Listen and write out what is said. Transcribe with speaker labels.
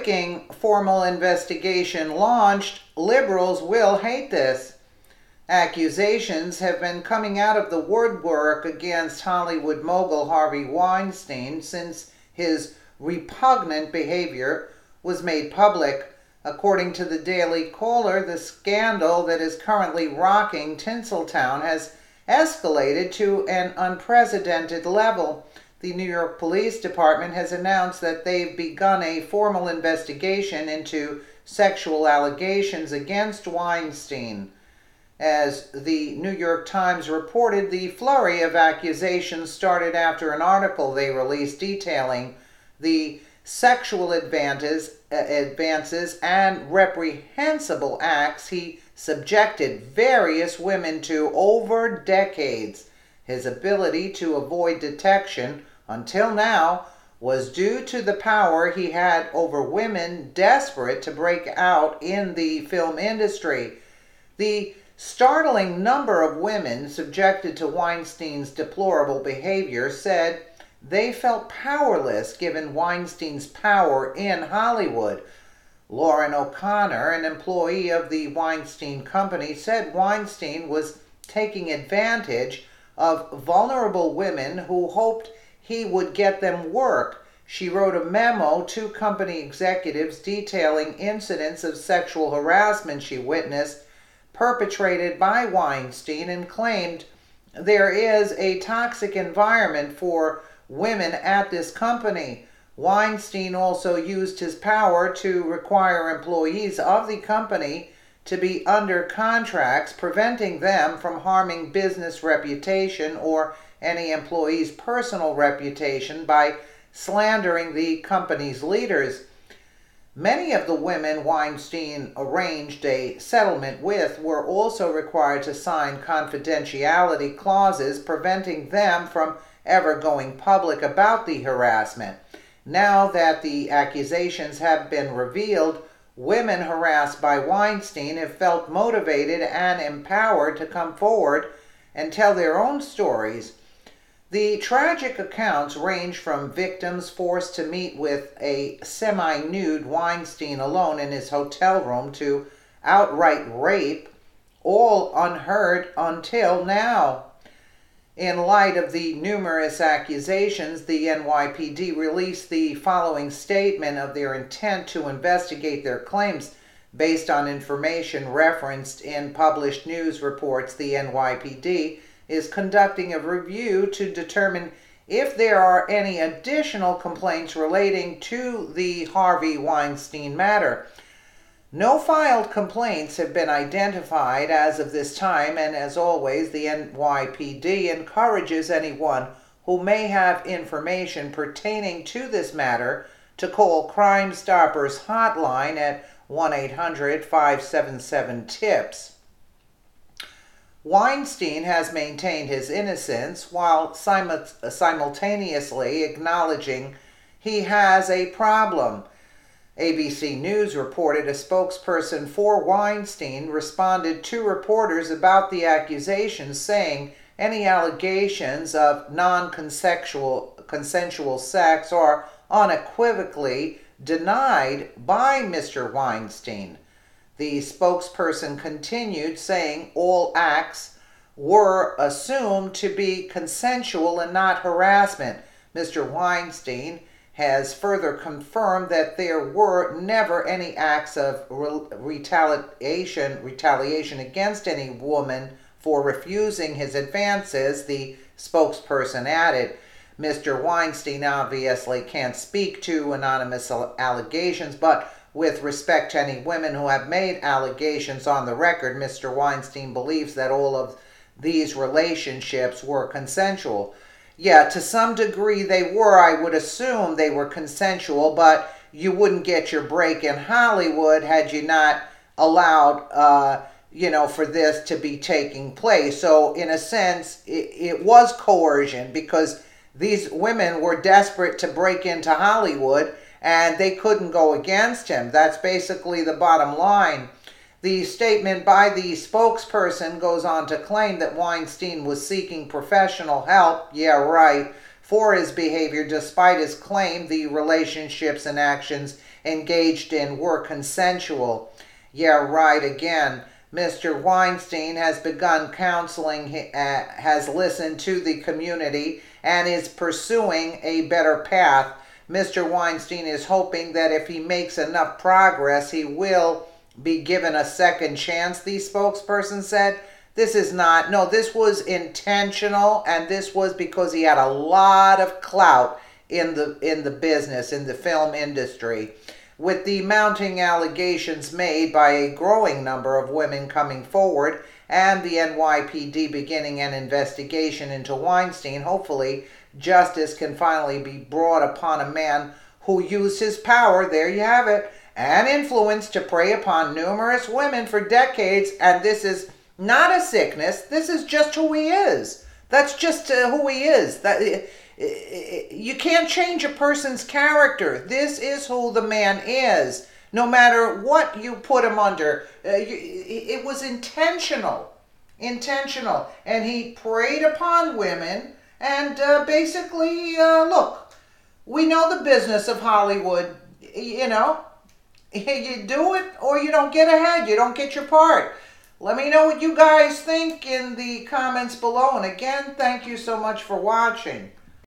Speaker 1: Breaking: formal investigation launched. Liberals will hate this. Accusations have been coming out of the woodwork against Hollywood mogul Harvey Weinstein since his repugnant behavior was made public. According to the Daily Caller, the scandal that is currently rocking Tinseltown has escalated to an unprecedented level. The New York Police Department has announced that they've begun a formal investigation into sexual allegations against Weinstein. As the New York Times reported, the flurry of accusations started after an article they released detailing the sexual advances and reprehensible acts he subjected various women to over decades. His ability to avoid detection until now was due to the power he had over women desperate to break out in the film industry. The startling number of women subjected to Weinstein's deplorable behavior said they felt powerless given Weinstein's power in Hollywood. Lauren O'Connor, an employee of the Weinstein Company, said Weinstein was taking advantage of vulnerable women who hoped he would get them work. She wrote a memo to company executives detailing incidents of sexual harassment she witnessed perpetrated by Weinstein and claimed there is a toxic environment for women at this company. Weinstein also used his power to require employees of the company to be under contracts, preventing them from harming business reputation or any employee's personal reputation by slandering the company's leaders. Many of the women Weinstein arranged a settlement with were also required to sign confidentiality clauses, preventing them from ever going public about the harassment. Now that the accusations have been revealed, women harassed by Weinstein have felt motivated and empowered to come forward and tell their own stories. The tragic accounts range from victims forced to meet with a semi-nude Weinstein alone in his hotel room to outright rape, all unheard until now. In light of the numerous accusations, the NYPD released the following statement of their intent to investigate their claims based on information referenced in published news reports. The NYPD is conducting a review to determine if there are any additional complaints relating to the Harvey Weinstein matter. No filed complaints have been identified as of this time, and as always, the NYPD encourages anyone who may have information pertaining to this matter to call Crime Stoppers hotline at 1-800-577-TIPS. Weinstein has maintained his innocence while simultaneously acknowledging he has a problem. ABC News reported a spokesperson for Weinstein responded to reporters about the accusations, saying any allegations of non-consensual sex are unequivocally denied by Mr. Weinstein. The spokesperson continued, saying all acts were assumed to be consensual and not harassment. Mr. Weinstein has further confirmed that there were never any acts of retaliation against any woman for refusing his advances, the spokesperson added. Mr. Weinstein obviously can't speak to anonymous allegations, but with respect to any women who have made allegations on the record, Mr. Weinstein believes that all of these relationships were consensual. Yeah, to some degree they were. I would assume they were consensual, but you wouldn't get your break in Hollywood had you not allowed, for this to be taking place. So in a sense, it was coercion because these women were desperate to break into Hollywood and they couldn't go against him. That's basically the bottom line. The statement by the spokesperson goes on to claim that Weinstein was seeking professional help, for his behavior, despite his claim the relationships and actions engaged in were consensual. Yeah, right again. Mr. Weinstein has begun counseling, has listened to the community, and is pursuing a better path. Mr. Weinstein is hoping that if he makes enough progress, he will be given a second chance, the spokesperson said. This was intentional, and this was because he had a lot of clout in the business, in the film industry. With the mounting allegations made by a growing number of women coming forward and the NYPD beginning an investigation into Weinstein, hopefully justice can finally be brought upon a man who used his power, there you have it, and influence to prey upon numerous women for decades. And this is not a sickness, this is just who he is. That's just who he is. You can't change a person's character. This is who the man is, no matter what you put him under. It was intentional, and he preyed upon women. And basically, look, we know the business of Hollywood. You know, you do it or you don't get ahead. You don't get your part. Let me know what you guys think in the comments below. And again, thank you so much for watching.